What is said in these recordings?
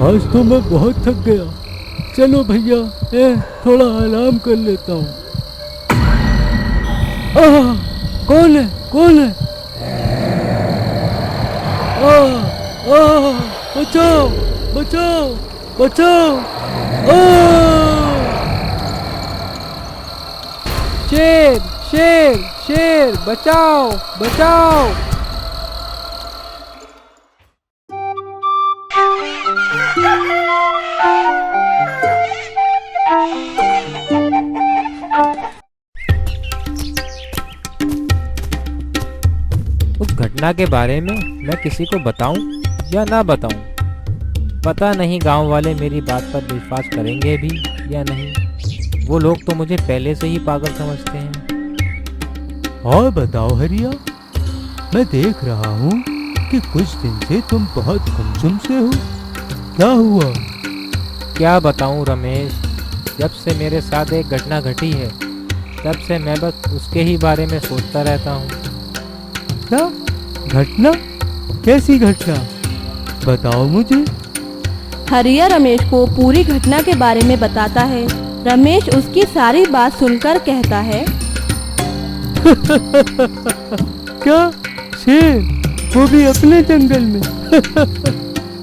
आज तो मैं बहुत थक गया। चलो भैया, थोड़ा आराम कर लेता हूँ। कौन है? कौन है? बचाओ बचाओ बचाओ! शेर शेर शेर, बचाओ बचाओ! उस घटना के बारे में मैं किसी को बताऊं या ना बताऊं, पता नहीं गांव वाले मेरी बात पर विश्वास करेंगे भी या नहीं। वो लोग तो मुझे पहले से ही पागल समझते हैं। और बताओ हरिया, मैं देख रहा हूँ कि कुछ दिन से तुम बहुत गुमसुम से हो। क्या हुआ? क्या बताऊं रमेश, जब से मेरे साथ एक घटना घटी है तब से मैं बस उसके ही बारे में सोचता रहता हूँ। क्या घटना? कैसी घटना? बताओ मुझे। हरिया रमेश को पूरी घटना के बारे में बताता है। रमेश उसकी सारी बात सुनकर कहता है, क्या शेर, वो भी अपने जंगल में?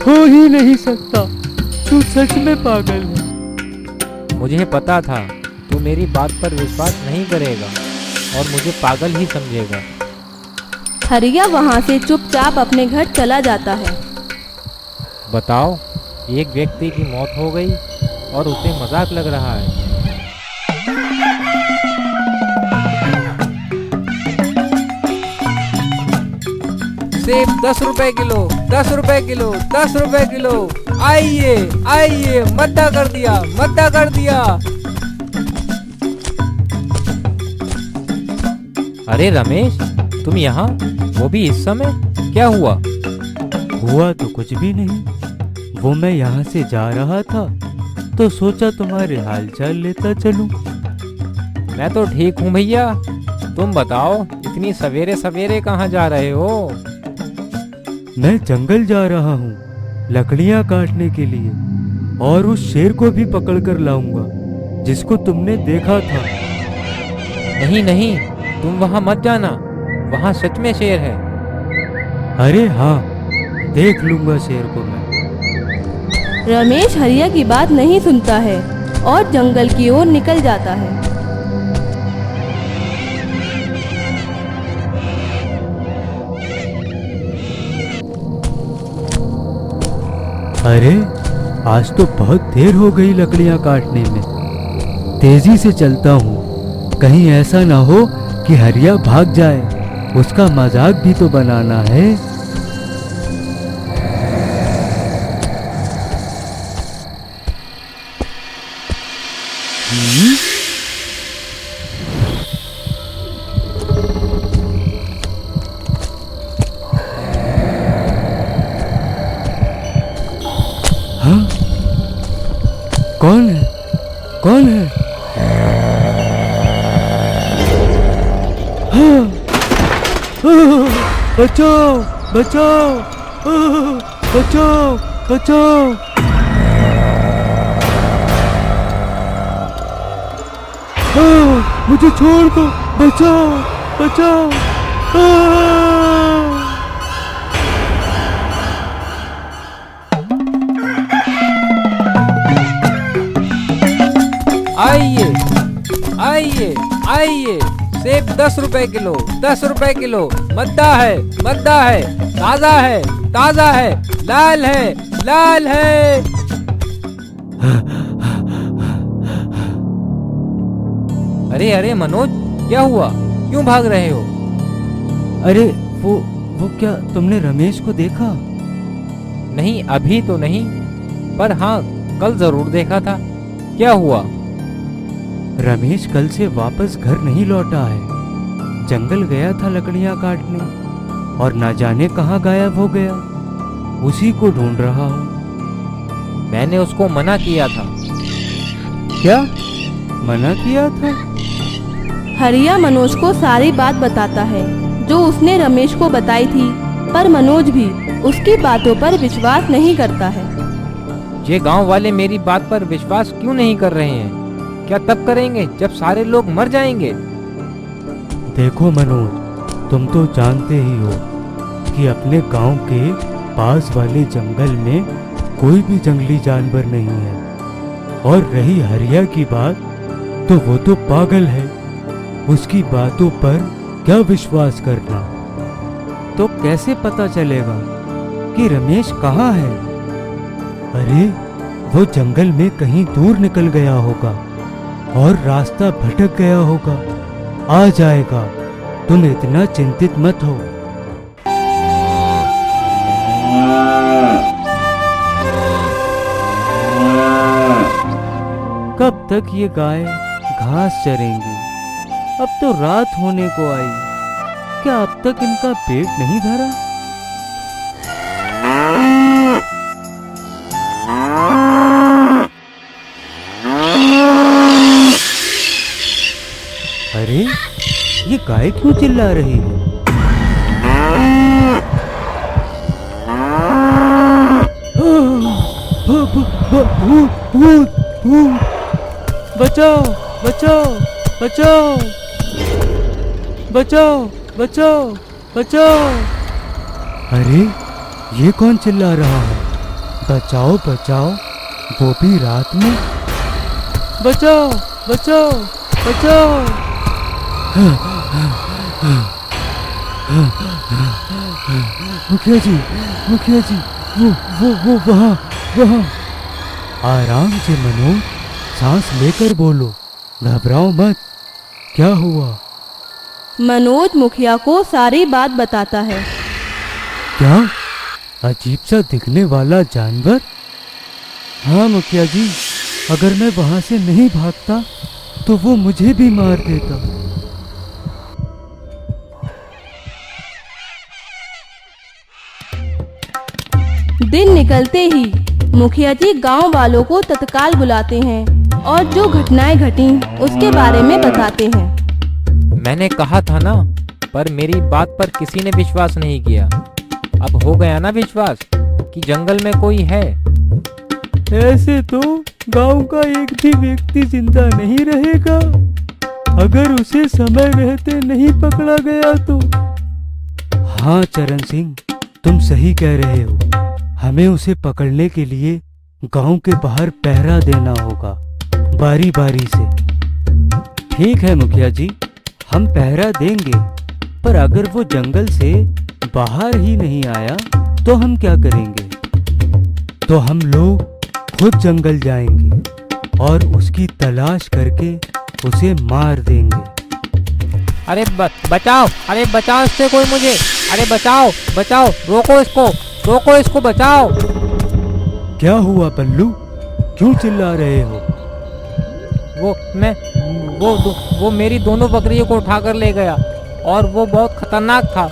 हो ही नहीं सकता, तू सच में पागल है। मुझे पता था तू मेरी बात पर विश्वास नहीं करेगा और मुझे पागल ही समझेगा। हरिया वहाँ से चुपचाप अपने घर चला जाता है। बताओ, एक व्यक्ति की मौत हो गई और उसे मजाक लग रहा है। सेब 10 रुपए किलो, 10 रुपए किलो, 10 रुपए किलो। आइए आइए, मद्दा कर दिया, मद्दा कर दिया। अरे रमेश, तुम यहाँ, वो भी इस समय? क्या हुआ? हुआ तो कुछ भी नहीं। वो मैं यहाँ से जा रहा था तो सोचा तुम्हारे हालचाल लेता चलूं। मैं तो ठीक हूँ भैया, तुम बताओ इतनी सवेरे सवेरे कहाँ जा रहे हो? मैं जंगल जा रहा हूँ लकड़ियाँ काटने के लिए, और उस शेर को भी पकड़ कर लाऊंगा जिसको तुमने देखा था। नहीं नहीं, तुम वहाँ मत जाना, वहाँ सच में शेर है। अरे हाँ, देख लूंगा शेर को मैं। रमेश हरिया की बात नहीं सुनता है और जंगल की ओर निकल जाता है। अरे आज तो बहुत देर हो गई लकड़ियाँ काटने में। तेजी से चलता हूँ, कहीं ऐसा ना हो कि हरिया भाग जाए, उसका मजाक भी तो बनाना है। हाँ? कौन है? कौन है? हाँ! बचाओ बचाओ! बचाओ बचाओ! मुझे छोड़ दो, बचाओ बचाओ! आइए आइए आइए, सेब 10 रुपए किलो, 10 रुपए किलो। मद्दा है, मद्दा है, ताजा है, ताजा है, लाल है, लाल है। अरे अरे मनोज, क्या हुआ? क्यों भाग रहे हो? अरे वो क्या तुमने रमेश को देखा? नहीं, अभी तो नहीं, पर हाँ कल जरूर देखा था। क्या हुआ? रमेश कल से वापस घर नहीं लौटा है। जंगल गया था लकड़ियां काटने और ना जाने कहाँ गायब हो गया। उसी को ढूंढ रहा हूँ। मैंने उसको मना किया था। क्या मना किया था? हरिया मनोज को सारी बात बताता है जो उसने रमेश को बताई थी, पर मनोज भी उसकी बातों पर विश्वास नहीं करता है। ये गांव वाले मेरी बात पर विश्वास क्यों नहीं कर रहे हैं? क्या तब करेंगे जब सारे लोग मर जाएंगे? देखो मनोज, तुम तो जानते ही हो कि अपने गांव के पास वाले जंगल में कोई भी जंगली जानवर नहीं है। और रही हरिया की बात, तो वो तो पागल है, उसकी बातों पर क्या विश्वास करना। तो कैसे पता चलेगा कि रमेश कहाँ है? अरे वो जंगल में कहीं दूर निकल गया होगा और रास्ता भटक गया होगा। आ जाएगा, तुम इतना चिंतित मत हो। कब तक ये गाय घास चरेंगी? अब तो रात होने को आई, क्या अब तक इनका पेट नहीं भरा? अरे ये गाय क्यों चिल्ला रही है? भूत भूत भूत! बचाओ बचाओ बचाओ बचाओ बचाओ बचाओ! अरे ये कौन चिल्ला रहा है? बचाओ बचाओ, वो भी रात में! बचाओ बचाओ बचाओ! मुखिया जी, मुखिया जी, वो वहाँ! आराम से मनोज, सांस लेकर बोलो, घबराओ मत। क्या हुआ? मनोज मुखिया को सारी बात बताता है। क्या? अजीब सा दिखने वाला जानवर? हाँ मुखिया जी, अगर मैं वहां से नहीं भागता तो वो मुझे भी मार देता। दिन निकलते ही मुखिया जी गांव वालों को तत्काल बुलाते हैं और जो घटनाएं घटी उसके बारे में बताते हैं। मैंने कहा था ना, पर मेरी बात पर किसी ने विश्वास नहीं किया। अब हो गया ना विश्वास कि जंगल में कोई है। ऐसे तो गांव का एक भी व्यक्ति जिंदा नहीं रहेगा अगर उसे समय रहते नहीं पकड़ा गया तो। हाँ चरण सिंह, तुम सही कह रहे हो। हमें उसे पकड़ने के लिए गांव के बाहर पहरा देना होगा, बारी बारी से। ठीक है मुखिया जी, हम पहरा देंगे, पर अगर वो जंगल से बाहर ही नहीं आया तो हम क्या करेंगे? तो हम लोग खुद जंगल जाएंगे और उसकी तलाश करके उसे मार देंगे। अरे बचाओ, अरे बचाओ इससे कोई मुझे, अरे बचाओ बचाओ, रोको इसको बचाओ। क्या हुआ पल्लू, क्यों चिल्ला रहे हो? वो मेरी दोनों बकरियों को उठाकर ले गया और वो बहुत खतरनाक था।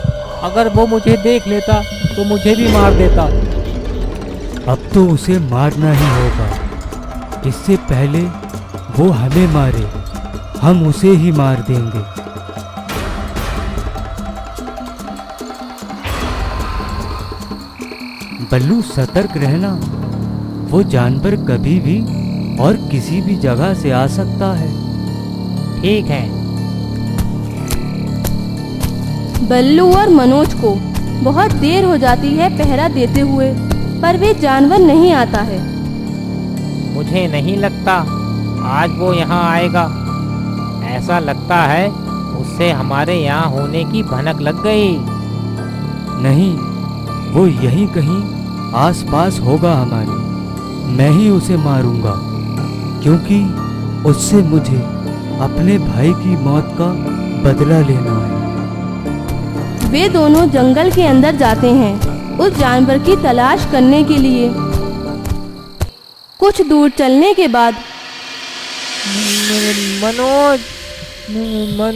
अगर वो मुझे देख लेता तो मुझे भी मार देता। अब तो उसे मारना ही होगा। इससे पहले वो हमें मारे, हम उसे ही मार देंगे। बल्लू सतर्क रहना, वो जानवर कभी भी और किसी भी जगह से आ सकता है। ठीक है। बल्लू और मनोज को बहुत देर हो जाती है पहरा देते हुए, पर वे जानवर नहीं आता है। मुझे नहीं लगता आज वो यहाँ आएगा। ऐसा लगता है उससे हमारे यहाँ होने की भनक लग गई। नहीं, वो यहीं कहीं आसपास होगा हमारे। मैं ही उसे मारूंगा, क्योंकि उससे मुझे अपने भाई की मौत का बदला लेना है। वे दोनों जंगल के अंदर जाते हैं उस जानवर की तलाश करने के लिए। कुछ दूर चलने के बाद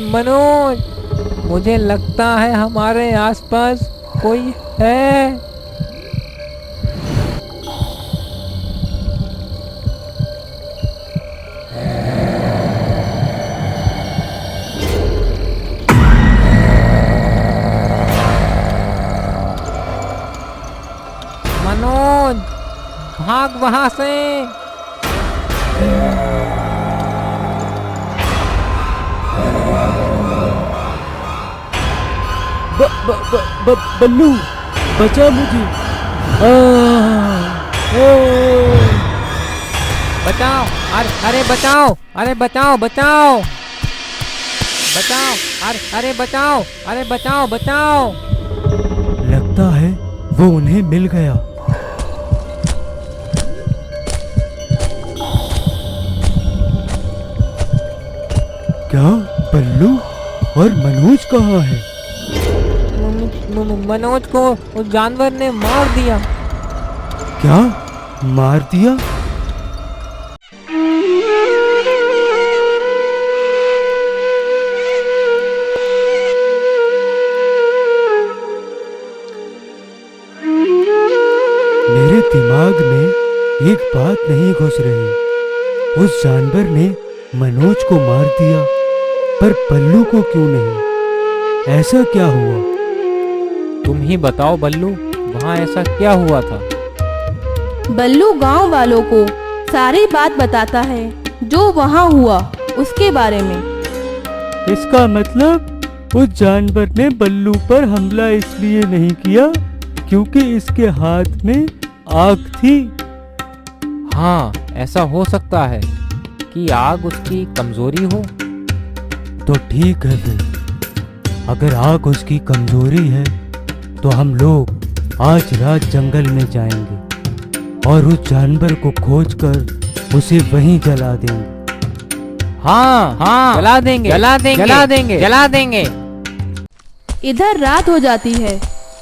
मनोज, मुझे लगता है हमारे आसपास कोई है। भाग वहां से। बल्लू बचा मुझे। बचाओ, अरे बचाओ, अरे बचाओ बचाओ बचाओ, अरे बचाओ, अरे बचाओ बचाओ। लगता है वो उन्हें मिल गया। क्या बल्लू और मनोज कहाँ है? मनोज को उस जानवर ने मार दिया। क्या मार दिया? मेरे दिमाग में एक बात नहीं घुस रही। उस जानवर ने मनोज को मार दिया, पर बल्लू को क्यों नहीं? ऐसा क्या हुआ? तुम ही बताओ बल्लू, वहाँ ऐसा क्या हुआ था? बल्लू गांव वालों को सारी बात बताता है जो वहाँ हुआ उसके बारे में। इसका मतलब उस जानवर ने बल्लू पर हमला इसलिए नहीं किया क्योंकि इसके हाथ में आग थी। हाँ, ऐसा हो सकता है कि आग उसकी कमजोरी हो। तो ठीक है फिर, अगर आग उसकी कमजोरी है तो हम लोग आज रात जंगल में जाएंगे और उस जानवर को खोजकर उसे वहीं जला देंगे। हाँ, जला देंगे, जला देंगे, जला देंगे, जला देंगे। इधर रात हो जाती है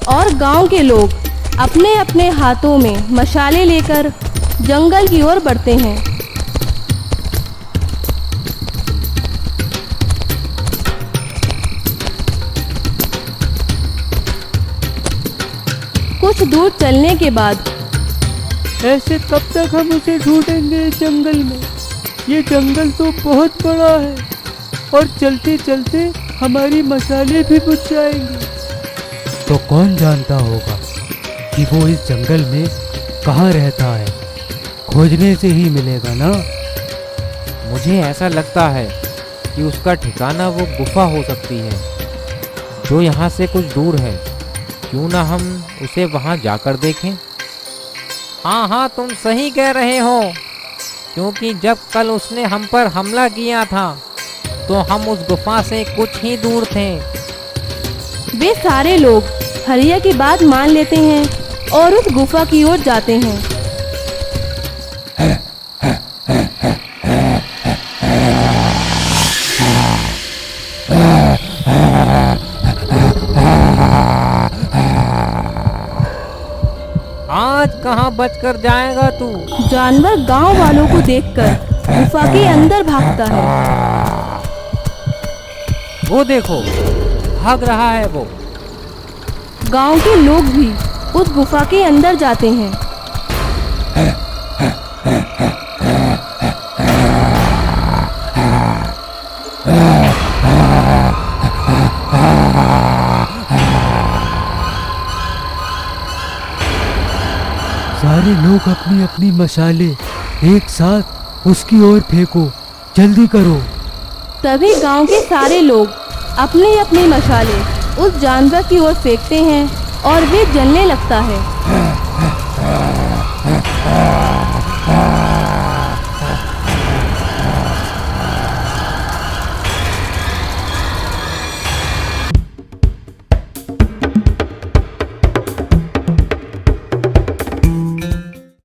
और गांव के लोग अपने अपने हाथों में मशाले लेकर जंगल की ओर बढ़ते हैं। कुछ दूर चलने के बाद ऐसे कब तक हम उसे ढूंढेंगे जंगल में? ये जंगल तो बहुत बड़ा है और चलते चलते हमारी मसाले भी बुझ जाएंगे। तो कौन जानता होगा कि वो इस जंगल में कहाँ रहता है? खोजने से ही मिलेगा ना। मुझे ऐसा लगता है कि उसका ठिकाना वो गुफा हो सकती है जो यहाँ से कुछ दूर है। क्यों ना हम उसे वहाँ जाकर देखें? हाँ, तुम सही कह रहे हो, क्योंकि जब कल उसने हम पर हमला किया था तो हम उस गुफा से कुछ ही दूर थे। वे सारे लोग हरिया की बात मान लेते हैं और उस गुफा की ओर जाते हैं। आज कहाँ बचकर जाएगा तू? जानवर गांव वालों को देखकर गुफा के अंदर भागता है। वो देखो, भाग रहा है वो। गांव के लोग भी उस गुफा के अंदर जाते हैं। सारे लोग अपनी अपनी मशाले एक साथ उसकी ओर फेंको, जल्दी करो। तभी गांव के सारे लोग अपनी अपनी मशाले उस जानवर की ओर फेंकते हैं और वे जलने लगता है।